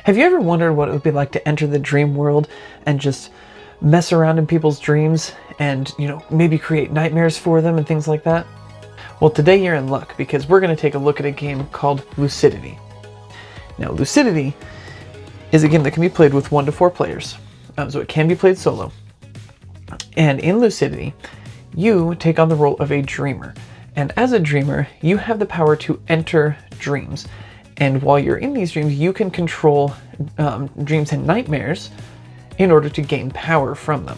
Have you ever wondered what it would be like to enter the dream world and just mess around in people's dreams and, maybe create nightmares for them and things like that? Well, today you're in luck because we're going to take a look at a game called Lucidity. Now, Lucidity is a game that can be played with 1 to 4 players, so it can be played solo. And in Lucidity, you take on the role of a dreamer. And as a dreamer, you have the power to enter dreams. And while you're in these dreams, you can control dreams and nightmares in order to gain power from them.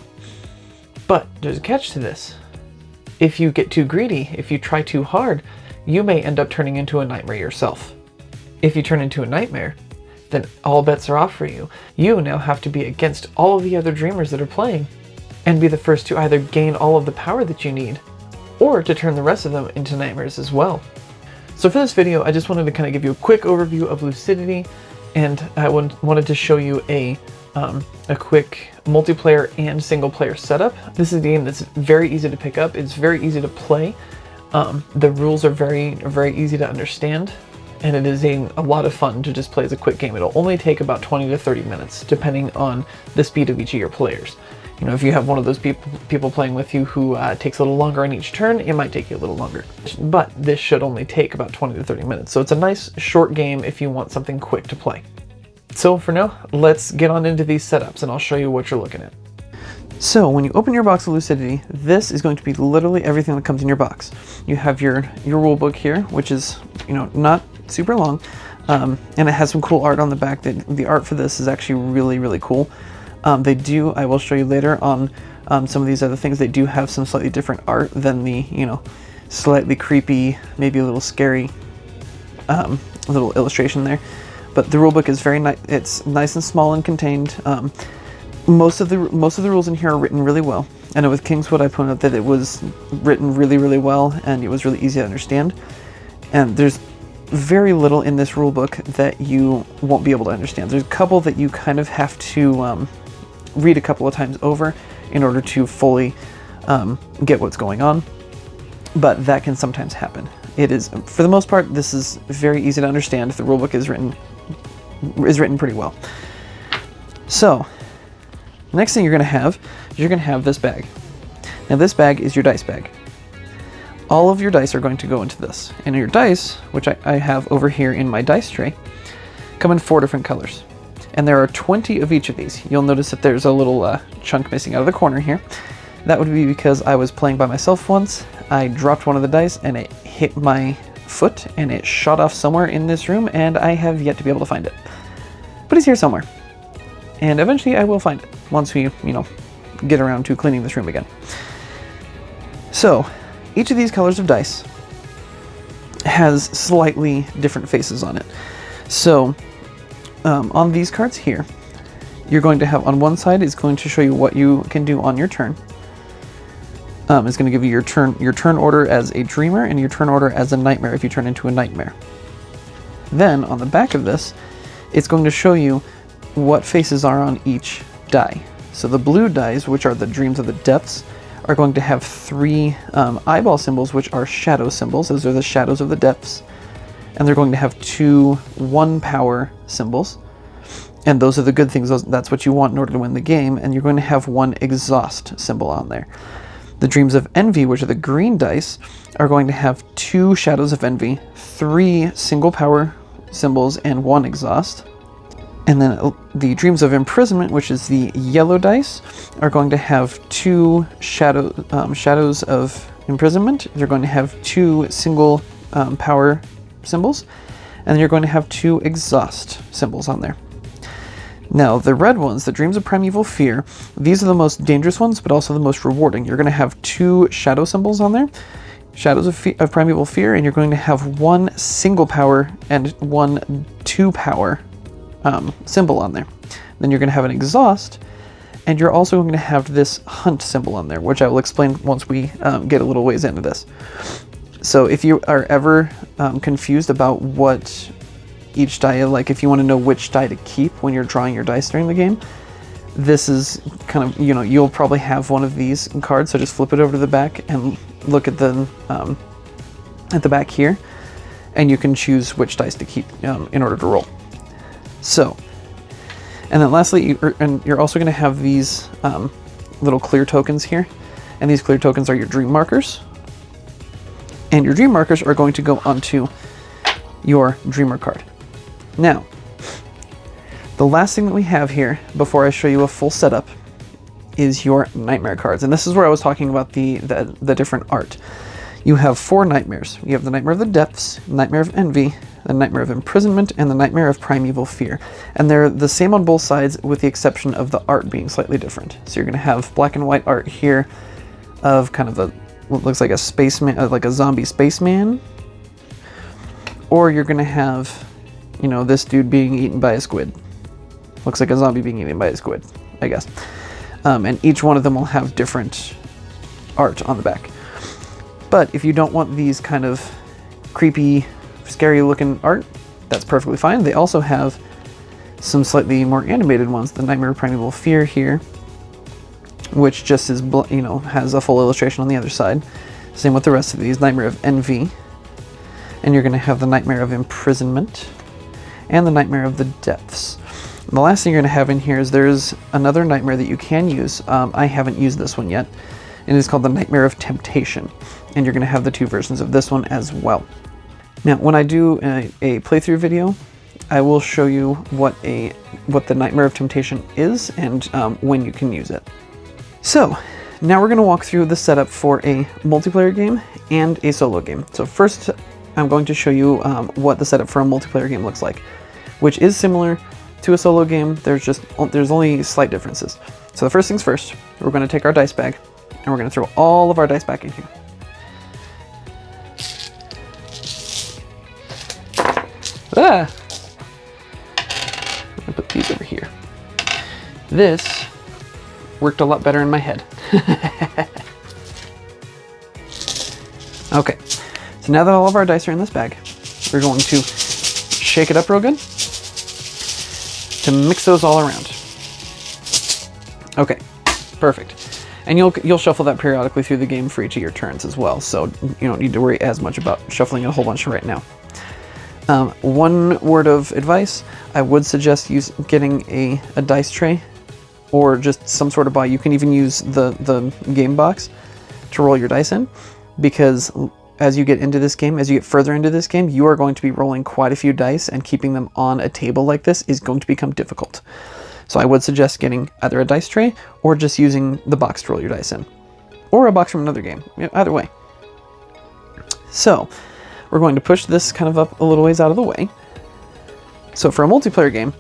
But there's a catch to this. If you get too greedy, if you try too hard, you may end up turning into a nightmare yourself. If you turn into a nightmare, then all bets are off for you. You now have to be against all of the other dreamers that are playing and be the first to either gain all of the power that you need or to turn the rest of them into nightmares as well. So for this video, I just wanted to kind of give you a quick overview of Lucidity, and I wanted to show you a quick multiplayer and single player setup. This is a game that's very easy to pick up. It's very easy to play. The rules are very easy to understand, and it is a lot of fun to just play as a quick game. It'll only take about 20 to 30 minutes, depending on the speed of each of your players. If you have one of those people playing with you who takes a little longer on each turn, it might take you a little longer. But this should only take about 20 to 30 minutes. So it's a nice short game if you want something quick to play. So for now, let's get on into these setups and I'll show you what you're looking at. So when you open your box of Lucidity, this is going to be literally everything that comes in your box. You have your rule book here, which is, not super long, and it has some cool art on the back. The art for this is actually really cool. I will show you later on some of these other things, they do have some slightly different art than the, slightly creepy, maybe a little scary little illustration there. But the rulebook is very nice. It's nice and small and contained. Most of the rules in here are written really well. I know with Kingswood I pointed out that it was written really well and it was really easy to understand. And there's very little in this rulebook that you won't be able to understand. There's a couple that you kind of have to read a couple of times over in order to fully get what's going on, but that can sometimes happen. It is, for the most part, this is very easy to understand. The rulebook is written pretty well. So, the next thing you're going to have this bag. Now this bag is your dice bag. All of your dice are going to go into this, and your dice, which I have over here in my dice tray, come in 4 different colors. And there are 20 of each of these. You'll notice that there's a little chunk missing out of the corner here. That would be because I was playing by myself once. I dropped one of the dice and it hit my foot and it shot off somewhere in this room, and I have yet to be able to find it. But it's here somewhere. And eventually I will find it once we, get around to cleaning this room again. So, each of these colors of dice has slightly different faces on it. So, on these cards here, you're going to have on one side is going to show you what you can do on your turn. It's going to give you your turn order as a dreamer and your turn order as a nightmare if you turn into a nightmare. Then on the back of this, it's going to show you what faces are on each die. So the blue dice, which are the dreams of the depths, are going to have 3 eyeball symbols, which are shadow symbols. Those are the shadows of the depths. And they're going to have 2 1 power symbols. And those are the good things. That's what you want in order to win the game. And you're going to have 1 exhaust symbol on there. The Dreams of Envy, which are the green dice, are going to have 2 shadows of envy, 3 single power symbols, and 1 exhaust. And then the Dreams of Imprisonment, which is the yellow dice, are going to have 2 shadows of imprisonment. They're going to have 2 single power symbols, and then you're going to have 2 exhaust symbols on there. Now, the red ones, the Dreams of Primeval Fear, these are the most dangerous ones, but also the most rewarding. You're going to have 2 shadow symbols on there, Shadows of Primeval Fear, and you're going to have 1 single power and 1 2 power symbol on there. Then you're going to have an exhaust, and you're also going to have this hunt symbol on there, which I will explain once we get a little ways into this. So if you are ever confused about what each die, like if you want to know which die to keep when you're drawing your dice during the game, this is kind of, you'll probably have one of these cards, so just flip it over to the back and look at the back here, and you can choose which dice to keep in order to roll. So And then lastly, you're also going to have these little clear tokens here. And these clear tokens are your dream markers. And your dream markers are going to go onto your dreamer card. Now, the last thing that we have here before I show you a full setup is your nightmare cards. And this is where I was talking about the different art. You have 4 nightmares. You have the Nightmare of the Depths, Nightmare of Envy, the Nightmare of Imprisonment, and the Nightmare of Primeval Fear. And they're the same on both sides with the exception of the art being slightly different. So you're going to have black and white art here of kind of what looks like a spaceman, like a zombie spaceman. Or you're going to have, you know, this dude being eaten by a squid. Looks like a zombie being eaten by a squid, I guess. And each one of them will have different art on the back. But if you don't want these kind of creepy, scary looking art, that's perfectly fine. They also have some slightly more animated ones. The Nightmare of Primeval Fear here, which just is, you know, has a full illustration on the other side. Same with the rest of these. Nightmare of Envy. And you're going to have the Nightmare of Imprisonment and the Nightmare of the Depths. The last thing you're going to have in here is there's another nightmare that you can use. I haven't used this one yet. It is called the Nightmare of Temptation. And you're going to have the 2 versions of this one as well. Now, when I do a playthrough video, I will show you what the Nightmare of Temptation is and when you can use it. So, now we're going to walk through the setup for a multiplayer game and a solo game. So first, I'm going to show you what the setup for a multiplayer game looks like, which is similar to a solo game. There's only slight differences. So the first things first, we're going to take our dice bag and we're going to throw all of our dice back in here. Ah! I'm going to put these over here. This worked a lot better in my head. Okay, so now that all of our dice are in this bag, we're going to shake it up real good to mix those all around. Okay, perfect. And you'll shuffle that periodically through the game for each of your turns as well, so you don't need to worry as much about shuffling a whole bunch right now. One word of advice, I would suggest getting a dice tray or just some sort of ball. You can even use the game box to roll your dice in, because as you get further into this game, you are going to be rolling quite a few dice, and keeping them on a table like this is going to become difficult. So I would suggest getting either a dice tray or just using the box to roll your dice in, or a box from another game, either way. So we're going to push this kind of up a little ways out of the way. So for a multiplayer game,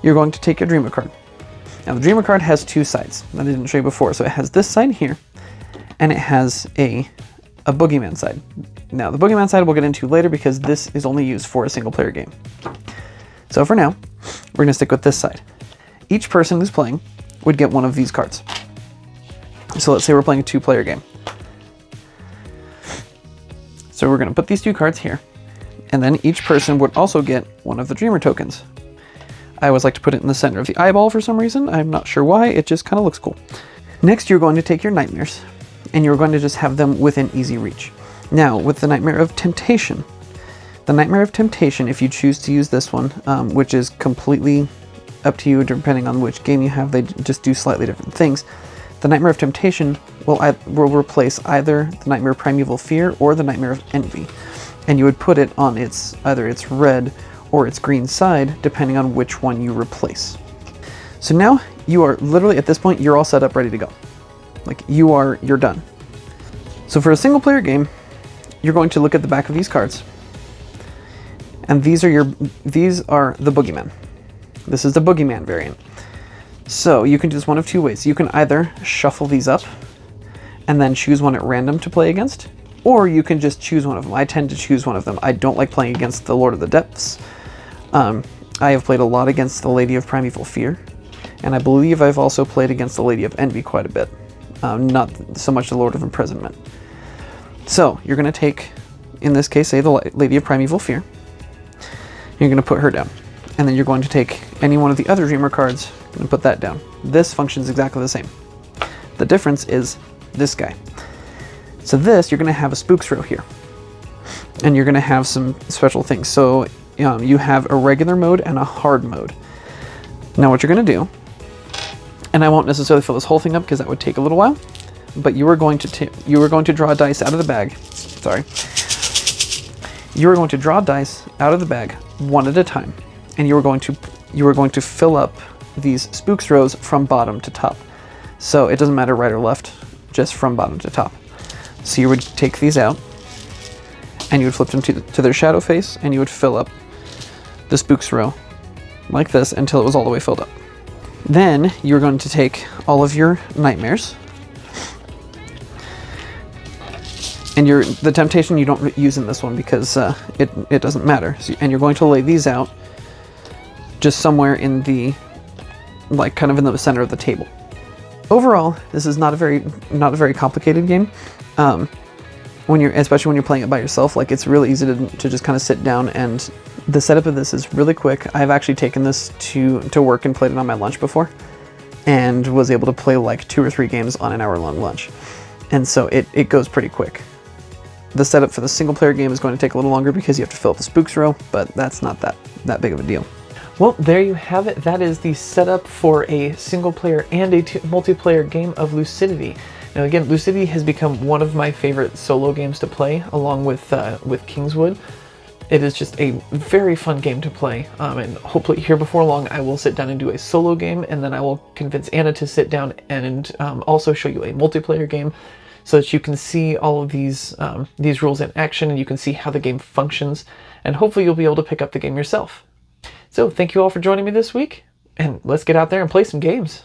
you're going to take your Dreamer card. Now the Dreamer card has 2 sides that I didn't show you before. So it has this side here, and it has a Boogeyman side. Now the Boogeyman side we'll get into later, because this is only used for a single player game. So for now, we're going to stick with this side. Each person who's playing would get one of these cards. So let's say we're playing a 2-player game. So we're going to put these 2 cards here, and then each person would also get one of the Dreamer tokens. I always like to put it in the center of the eyeball for some reason. I'm not sure why, it just kind of looks cool. Next, you're going to take your nightmares, and you're going to just have them within easy reach. Now, with the Nightmare of Temptation, if you choose to use this one, which is completely up to you depending on which game you have, they just do slightly different things. The Nightmare of Temptation will replace either the Nightmare of Primeval Fear or the Nightmare of Envy. And you would put it on either its red or its green side, depending on which one you replace. So now you are literally, at this point, you're all set up, ready to go. Like you're done. So for a single player game, you're going to look at the back of these cards. And these are the Boogeyman. This is the Boogeyman variant. So you can do this one of 2 ways. You can either shuffle these up and then choose one at random to play against, or you can just choose one of them. I tend to choose one of them. I don't like playing against the Lord of the Depths. I have played a lot against the Lady of Primeval Fear, and I believe I've also played against the Lady of Envy quite a bit. Not so much the Lord of Imprisonment. So you're going to take, in this case, say the Lady of Primeval Fear. You're going to put her down. And then you're going to take any one of the other Dreamer cards and put that down. This functions exactly the same. The difference is this guy. So this, you're going to have a spooks row here. And you're going to have some special things. So you have a regular mode and a hard mode. Now what you're going to do, and I won't necessarily fill this whole thing up because that would take a little while, but you are going to draw a dice out of the bag. Sorry. You are going to draw dice out of the bag one at a time, and you are going to fill up these spooks rows from bottom to top. So it doesn't matter right or left, just from bottom to top. So you would take these out, and you would flip them to their shadow face, and you would fill up the spooks row like this until it was all the way filled up. Then you're going to take all of your nightmares, and the temptation you don't use in this one because it doesn't matter. And you're going to lay these out just somewhere in the, like, kind of in the center of the table. Overall, this is not a very complicated game. Especially when you're playing it by yourself, like, it's really easy to just kind of sit down, and the setup of this is really quick. I've actually taken this to work and played it on my lunch before, and was able to play like 2 or 3 games on an hour-long lunch. And so it goes pretty quick. The setup for the single player game is going to take a little longer because you have to fill up the spooks row, but that's not that big of a deal. Well, there you have it. That is the setup for a single player and a multiplayer game of Lucidity. Now again, Lucidity has become one of my favorite solo games to play, along with Kingswood. It is just a very fun game to play, and hopefully here before long I will sit down and do a solo game, and then I will convince Anna to sit down and also show you a multiplayer game, so that you can see all of these rules in action, and you can see how the game functions, and hopefully you'll be able to pick up the game yourself. So thank you all for joining me this week, and let's get out there and play some games.